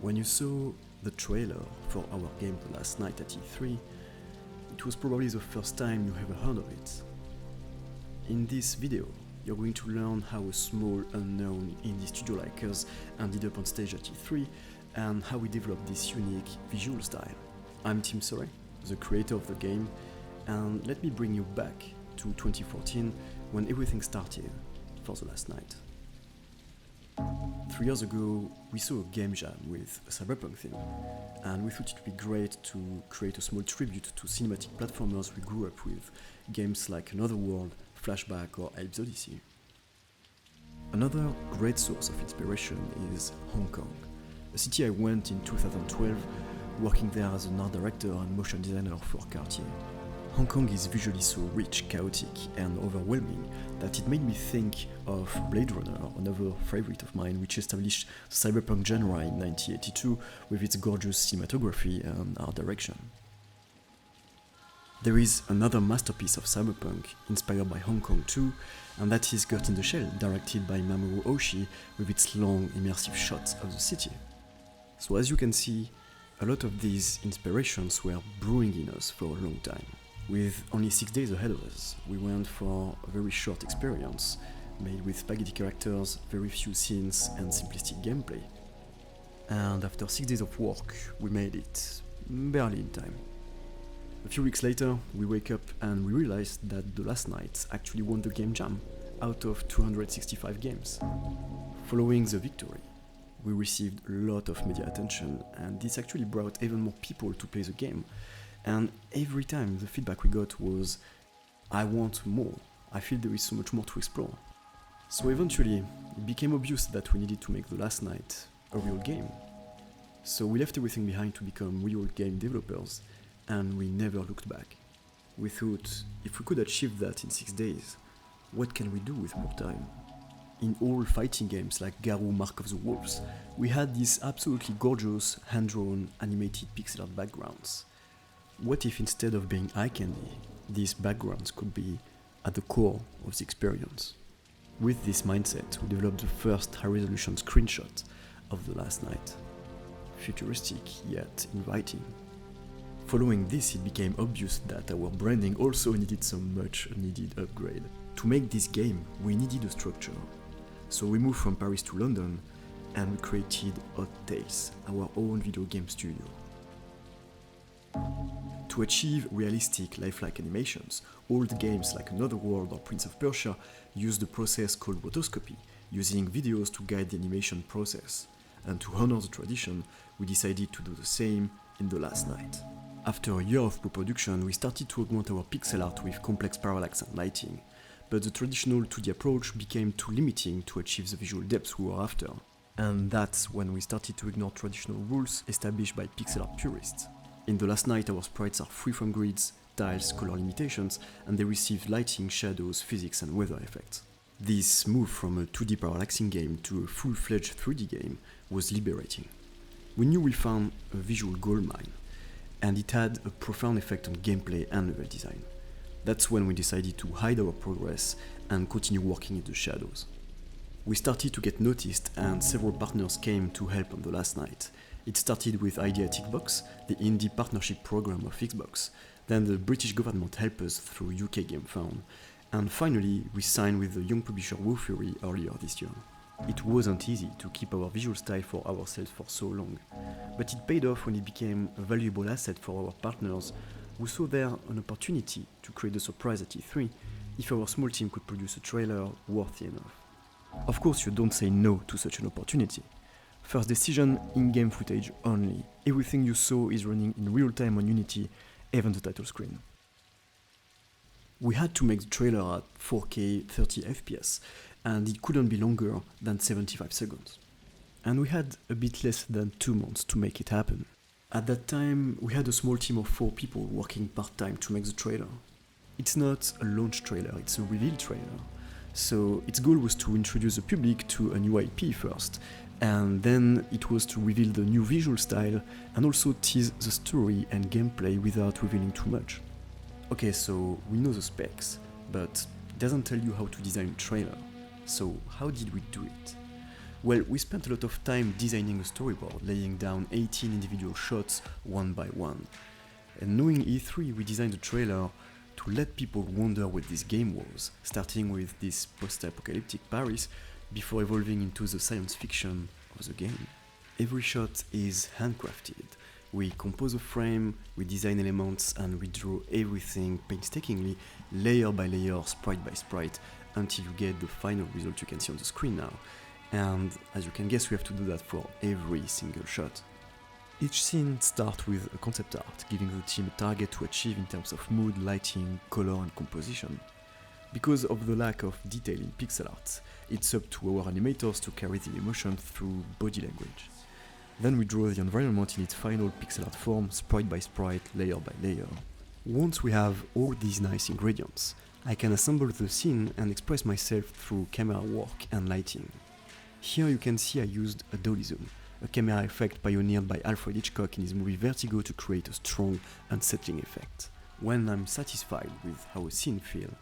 When you saw the trailer for our game The Last Night at E3, it was probably the first time you ever heard of it. In this video, you're going to learn how a small, unknown indie studio like us ended up on stage at E3 and how we developed this unique visual style. I'm Tim Sorey, the creator of the game, and let me bring you back to 2014 when everything started for The Last Night. 3 years ago, we saw a game jam with a cyberpunk theme, and we thought it would be great to create a small tribute to cinematic platformers we grew up with, games like Another World, Flashback or Apes Odyssey. Another great source of inspiration is Hong Kong, a city I went in 2012, working there as an art director and motion designer for Cartier. Hong Kong is visually so rich, chaotic and overwhelming that it made me think of Blade Runner, another favorite of mine, which established the cyberpunk genre in 1982 with its gorgeous cinematography and art direction. There is another masterpiece of cyberpunk inspired by Hong Kong too, and that is Ghost in the Shell, directed by Mamoru Oshii with its long immersive shots of the city. So as you can see, a lot of these inspirations were brewing in us for a long time. With only 6 days ahead of us, we went for a very short experience, made with spaghetti characters, very few scenes and simplistic gameplay. And after 6 days of work, we made it, barely in time. A few weeks later, we wake up and we realized that The Last Night actually won the game jam, out of 265 games. Following the victory, we received a lot of media attention, and this actually brought even more people to play the game. And every time the feedback we got was, I want more, I feel there is so much more to explore. So eventually, it became obvious that we needed to make The Last Night a real game. So we left everything behind to become real game developers, and we never looked back. We thought, if we could achieve that in 6 days, what can we do with more time? In all fighting games like Garou Mark of the Wolves, we had these absolutely gorgeous, hand-drawn, animated pixel art backgrounds. What if instead of being eye candy, these backgrounds could be at the core of the experience? With this mindset, we developed the first high-resolution screenshot of The Last Night. Futuristic, yet inviting. Following this, it became obvious that our branding also needed some much-needed upgrade. To make this game, we needed a structure. So we moved from Paris to London, and we created Odd Tales, our own video game studio. To achieve realistic, lifelike animations, old games like Another World or Prince of Persia used a process called rotoscopy, using videos to guide the animation process. And to honor the tradition, we decided to do the same in The Last Night. After a year of pre-production, we started to augment our pixel art with complex parallax and lighting, but the traditional 2D approach became too limiting to achieve the visual depth we were after. And that's when we started to ignore traditional rules established by pixel art purists. In The Last Night, our sprites are free from grids, tiles, color limitations, and they receive lighting, shadows, physics, and weather effects. This move from a 2D parallaxing game to a full-fledged 3D game was liberating. We knew we found a visual goldmine, and it had a profound effect on gameplay and level design. That's when we decided to hide our progress and continue working in the shadows. We started to get noticed, and several partners came to help on The Last Night. It started with Ideatic Box, the indie partnership program of Xbox, then the British government helped us through UK Game Fund, and finally we signed with the young publisher Wu Fury earlier this year. It wasn't easy to keep our visual style for ourselves for so long, but it paid off when it became a valuable asset for our partners who saw there an opportunity to create a surprise at E3 if our small team could produce a trailer worthy enough. Of course, you don't say no to such an opportunity. First decision, in-game footage only. Everything you saw is running in real time on Unity, even the title screen. We had to make the trailer at 4K 30 FPS, and it couldn't be longer than 75 seconds. And we had a bit less than 2 months to make it happen. At that time, we had a small team of 4 people working part-time to make the trailer. It's not a launch trailer, it's a reveal trailer. So its goal was to introduce the public to a new IP first, and then it was to reveal the new visual style and also tease the story and gameplay without revealing too much. Okay, so we know the specs, but it doesn't tell you how to design a trailer. So how did we do it? Well, we spent a lot of time designing a storyboard, laying down 18 individual shots one by one. And knowing E3, we designed a trailer to let people wonder what this game was, starting with this post-apocalyptic Paris before evolving into the science fiction of the game. Every shot is handcrafted. We compose a frame, we design elements, and we draw everything painstakingly, layer by layer, sprite by sprite, until you get the final result you can see on the screen now. And as you can guess, we have to do that for every single shot. Each scene starts with a concept art, giving the team a target to achieve in terms of mood, lighting, color and composition. Because of the lack of detail in pixel art, it's up to our animators to carry the emotion through body language. Then we draw the environment in its final pixel art form, sprite by sprite, layer by layer. Once we have all these nice ingredients, I can assemble the scene and express myself through camera work and lighting. Here you can see I used a dolly zoom, a camera effect pioneered by Alfred Hitchcock in his movie Vertigo to create a strong, unsettling effect. When I'm satisfied with how a scene feels,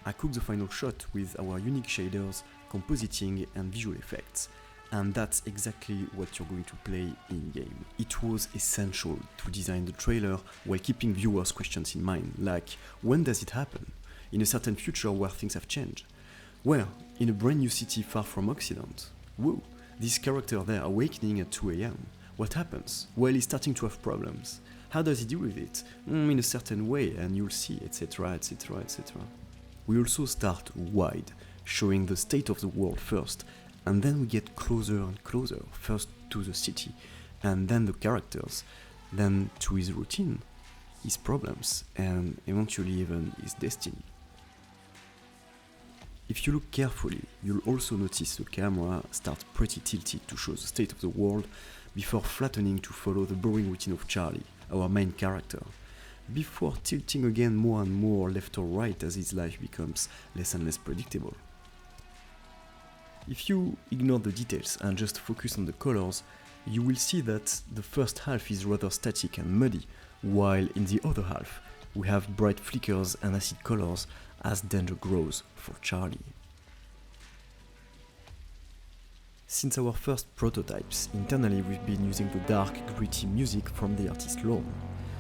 I cook the final shot with our unique shaders, compositing and visual effects, and that's exactly what you're going to play in-game. It was essential to design the trailer while keeping viewers' questions in mind, like when does it happen? In a certain future where things have changed? Where? In a brand new city far from Occident? Whoa, this character there awakening at 2 AM. What happens? Well, he's starting to have problems. How does he deal with it? In a certain way, and you'll see, etc, etc, etc. We also start wide, showing the state of the world first, and then we get closer and closer, first to the city, and then the characters, then to his routine, his problems, and eventually even his destiny. If you look carefully, you'll also notice the camera starts pretty tilted to show the state of the world before flattening to follow the boring routine of Charlie, our main character, before tilting again more and more left or right as his life becomes less and less predictable. If you ignore the details and just focus on the colors, you will see that the first half is rather static and muddy, while in the other half we have bright flickers and acid colors as danger grows for Charlie. Since our first prototypes, internally we've been using the dark, gritty music from the artist Lorne.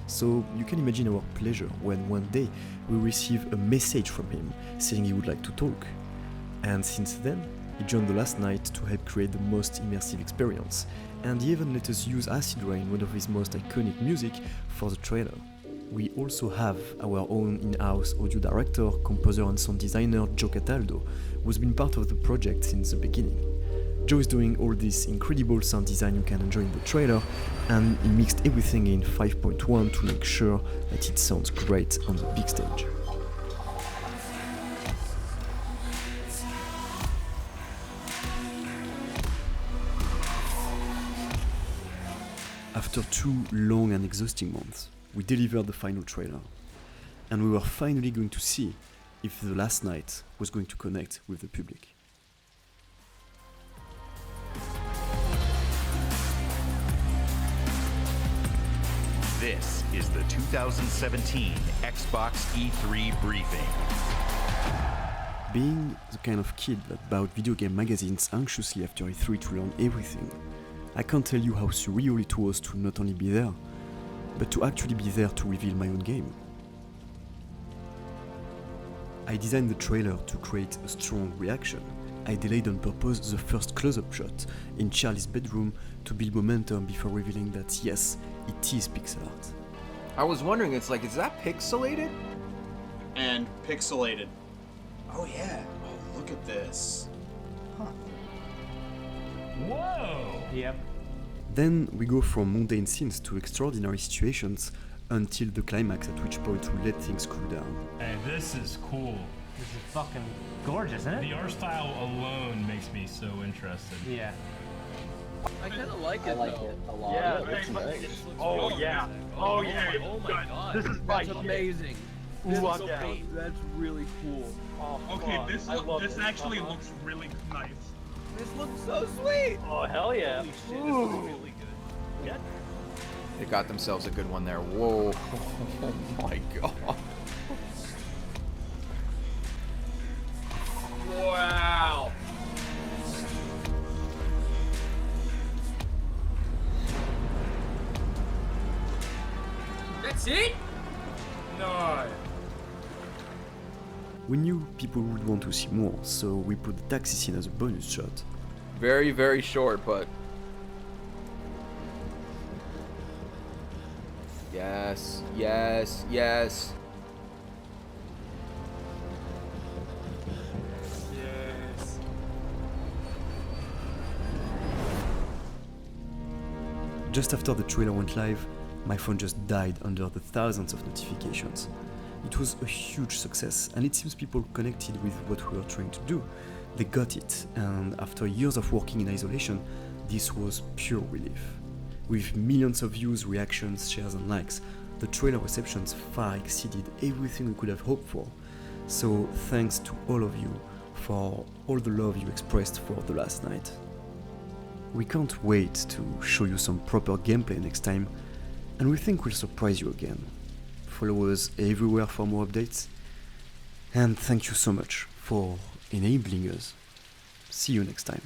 So you can imagine our pleasure when one day we receive a message from him saying he would like to talk. And since then, he joined the last night to help create the most immersive experience, and he even let us use Acid Rain, one of his most iconic music, for the trailer. We also have our own in-house audio director, composer and sound designer Joe Cataldo, who's been part of the project since the beginning. Joe is doing all this incredible sound design you can enjoy in the trailer, and he mixed everything in 5.1 to make sure that it sounds great on the big stage. After 2 long and exhausting months, we delivered the final trailer, and we were finally going to see if The Last Night was going to connect with the public. This is the 2017 Xbox E3 briefing. Being the kind of kid that bought video game magazines anxiously after E3 to learn everything, I can't tell you how surreal it was to not only be there, but to actually be there to reveal my own game. I designed the trailer to create a strong reaction. I delayed on purpose the first close-up shot in Charlie's bedroom to build momentum before revealing that yes, it is pixel art. I was wondering, it's like, is that pixelated? And pixelated. Oh yeah, oh look at this. Huh. Whoa! Yep. Then we go from mundane scenes to extraordinary situations until the climax, at which point we let things cool down. Hey, this is cool. This is fucking gorgeous, isn't it? The art style alone makes me so interested. Yeah. I kind of like it though. It a lot. Yeah, it looks nice. Oh yeah. Oh yeah. Oh my god. This is my That's amazing. Ooh, That's I'm down. That's really cool. Oh, Okay, fuck. this I love this this. actually looks really nice. This looks so sweet. Oh hell yeah. Holy shit, Ooh. this is really good. Yeah. They got themselves a good one there. Whoa. Oh my god. Wow. That's it? No. We knew people would want to see more, so we put the taxi scene as a bonus shot. Very, very short, but... Yes, yes, yes. Yes. Just after the trailer went live, my phone just died under the thousands of notifications. It was a huge success, and it seems people connected with what we were trying to do. They got it, and after years of working in isolation, this was pure relief. With millions of views, reactions, shares and likes, the trailer receptions far exceeded everything we could have hoped for. So thanks to all of you for all the love you expressed for The Last Night. We can't wait to show you some proper gameplay next time, and we think we'll surprise you again. Follow us everywhere for more updates, and thank you so much for enabling us. See you next time.